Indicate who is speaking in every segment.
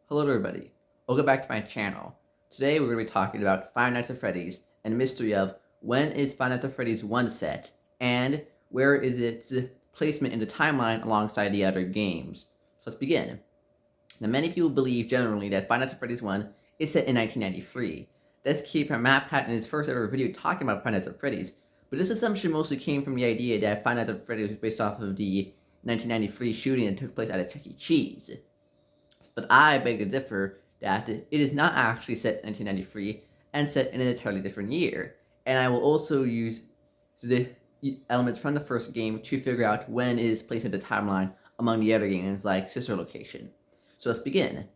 Speaker 1: Hello everybody, welcome back to my channel. Today we're going to be talking about Five Nights at Freddy's and the mystery of when is Five Nights at Freddy's 1 set and where is its placement in the timeline alongside the other games. So let's begin. Now many people believe generally that Five Nights at Freddy's 1 is set in 1993. This came from Matt Pat in his first ever video talking about Five Nights at Freddy's, but this assumption mostly came from the idea that Five Nights at Freddy's was based off of the 1993 shooting that took place at a Chuck E. Cheese. But I beg to differ that it is not actually set in 1993 and set in an entirely different year. And I will also use the elements from the first game to figure out when it is placed in the timeline among the other games like Sister Location. So let's begin.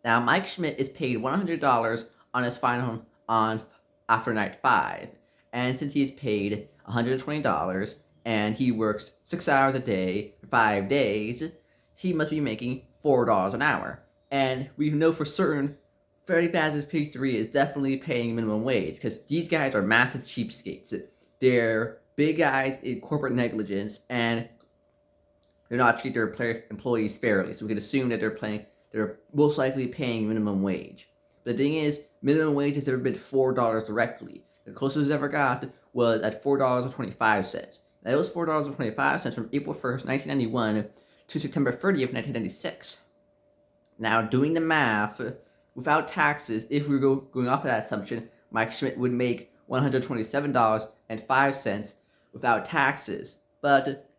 Speaker 1: Now Mike Schmidt is paid $100 on his final on after night 5, and since he is paid $120 and he works 6 hours a day for 5 days, he must be making $4 an hour. And we know for certain Freddy Fazbear's Pizzeria is definitely paying minimum wage because these guys are massive cheapskates. They're big guys in corporate negligence and they're not treating their employees fairly. So we can assume that they're most likely paying minimum wage. But the thing is, minimum wage has never been $4 directly. The closest it's ever got was at $4.25. Now it was $4.25 from April 1st, 1991 to September 30th, 1996. Now, doing the math, without taxes, if we were going off of that assumption, Mike Schmidt would make $127.05 without taxes. But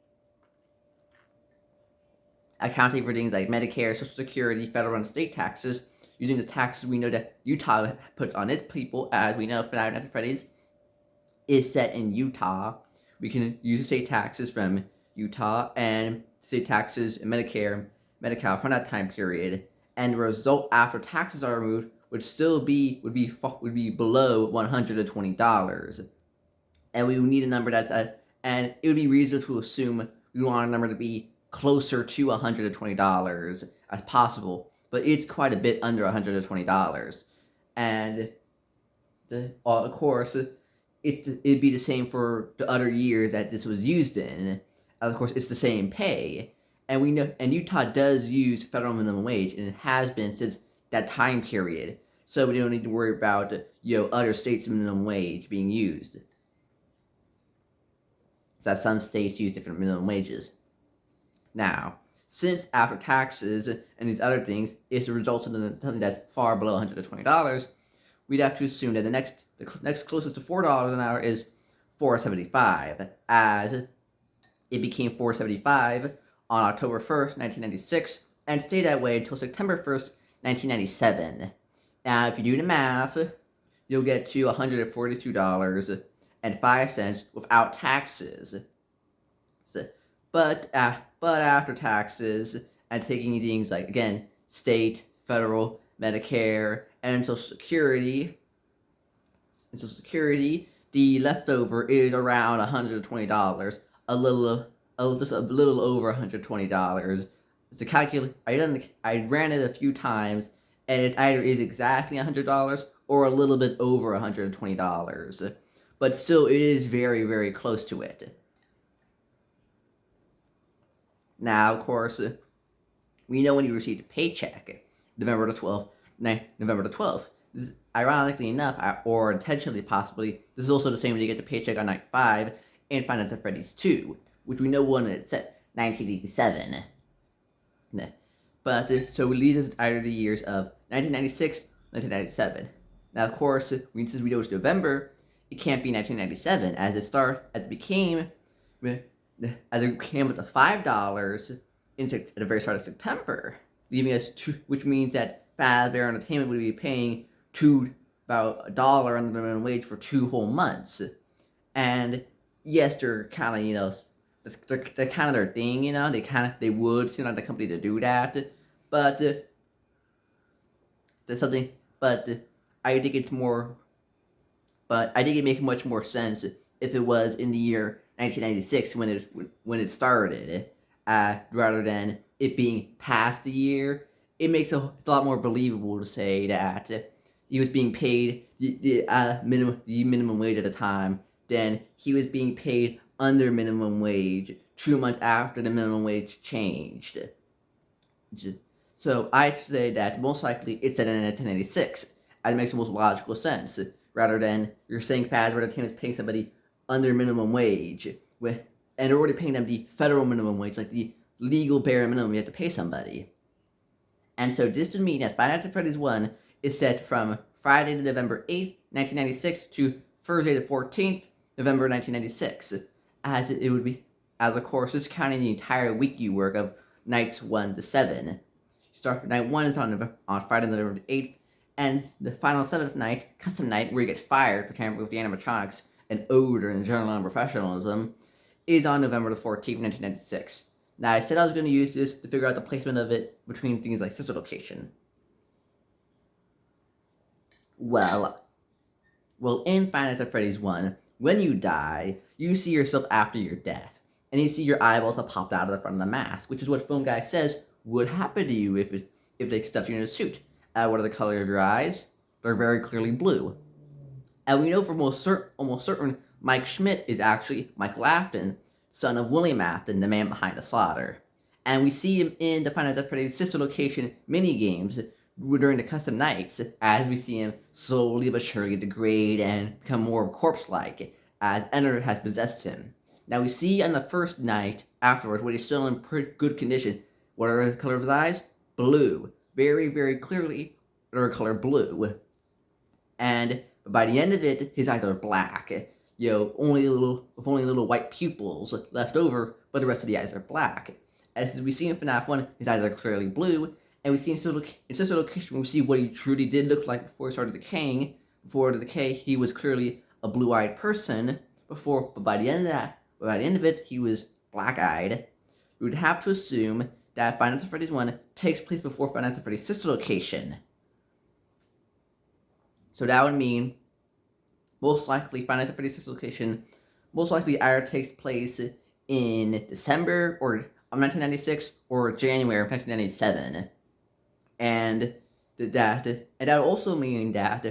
Speaker 1: accounting for things like Medicare, Social Security, federal and state taxes, using the taxes we know that Utah puts on its people, as we know Five Nights at Freddy's is set in Utah. We can use the state taxes from Utah and state taxes and Medi-Cal from that time period, and the result after taxes are removed would still be below $120, and we would need a number that's and it would be reasonable to assume we want a number to be closer to $120 as possible, but it's quite a bit under $120, and of course it'd be the same for the other years that this was used in. Of course, it's the same pay, and we know, and Utah does use federal minimum wage, and it has been since that time period. So we don't need to worry about other states' minimum wage being used. So that some states use different minimum wages. Now, since after taxes and these other things, it's a result of something that's far below $120, we'd have to assume that the next closest to $4 an hour is $4.75, as it became $4.75 on October 1st, 1996, and stayed that way until September 1st, 1997. Now, if you do the math, you'll get to $142.05 without taxes. But after taxes and taking things like, again, state, federal, Medicare, and Social Security, the leftover is around $120, just a little over $120. To calculate, I ran it a few times, and it either is exactly $100 or a little bit over $120. But still, it is very, very close to it. Now, of course, we know when you received a paycheck, November the 12th. This is, ironically enough, or intentionally possibly, this is also the same when you get the paycheck on night 5 in Five Nights at Freddy's 2, which we know when it's set, 1987. But, so we lead us either the years of 1996, 1997. Now, of course, since we know it's November, it can't be 1997, as it came with the $5 at the very start of September, leaving us which means that Fazbear Entertainment would be paying about $1 under the minimum wage for 2 whole months. And yes, they're kind of they're kind of their thing, they would seem like the company to do that, but there's something. But I think it makes much more sense if it was in the year 1996 when it started, rather than it being past the year. It makes a lot more believable to say that he was being paid the minimum wage at the time, then he was being paid under minimum wage 2 months after the minimum wage changed. So I'd say that most likely it's set in 1986, as it makes the most logical sense, rather than you're saying Faz where the team is paying somebody under minimum wage, and they're already paying them the federal minimum wage, like the legal bare minimum you have to pay somebody. And so this would mean that Five Nights at Freddy's 1 is set from Friday to November 8th, 1996 to Thursday the 14th, November 1996, as it would be, as of course, this is counting the entire week you work of nights 1 to 7. Start night 1 is on Friday, November 8th, and the final 7th night, custom night, where you get fired for tampering with the animatronics and odor and general unprofessionalism, is on November the 14th, 1996. Now, I said I was going to use this to figure out the placement of it between things like sister location. Well, in Five Nights at Freddy's 1, when you die, you see yourself after your death, and you see your eyeballs have popped out of the front of the mask, which is what Film Guy says would happen to you if they stuffed you in a suit. What are the color of your eyes? They're very clearly blue. And we know for almost certain Mike Schmidt is actually Michael Afton, son of William Afton, the man behind the slaughter. And we see him in the Five Nights at Freddy's sister location mini-games during the custom nights, as we see him slowly but surely degrade and become more corpse-like, as Ender has possessed him. Now we see on the first night afterwards, when he's still in pretty good condition, what are the color of his eyes? Blue. Very, very clearly, they're color blue. And by the end of it, his eyes are black. Only little white pupils left over, but the rest of the eyes are black. As we see in FNAF 1, his eyes are clearly blue, and we see in Sister Location, we see what he truly did look like before he started decaying. Before the decay, he was clearly a blue-eyed person. But by the end of it, he was black-eyed. We would have to assume that Five Nights at Freddy's 1 takes place before Five Nights at Freddy's Sister Location. So that would mean, most likely, Five Nights at Freddy's Sister Location most likely either takes place in December of 1996 or January of 1997. And that would also mean that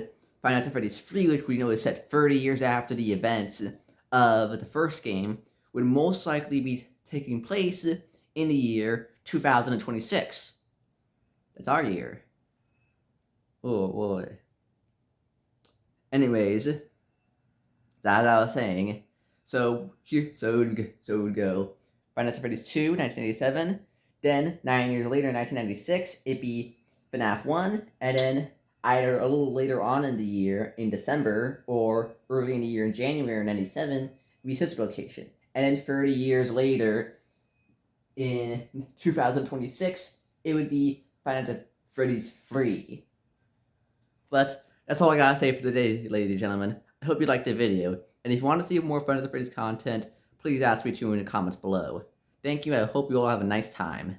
Speaker 1: Five Nights at Freddy's 3, which we know is set 30 years after the events of the first game, would most likely be taking place in the year 2026. That's our year. Oh boy. Anyways, as I was saying, so it would go Five Nights at Freddy's 2, 1987, then 9 years later, 1996, it'd be FNAF 1, and then either a little later on in the year, in December, or early in the year in January of 97, it'd be Sister Location. And then 30 years later, in 2026, it would be Five Nights at Freddy's 3. But that's all I gotta say for today, ladies and gentlemen. I hope you liked the video, and if you want to see more Five Nights at Freddy's content, please ask me to in the comments below. Thank you, and I hope you all have a nice time.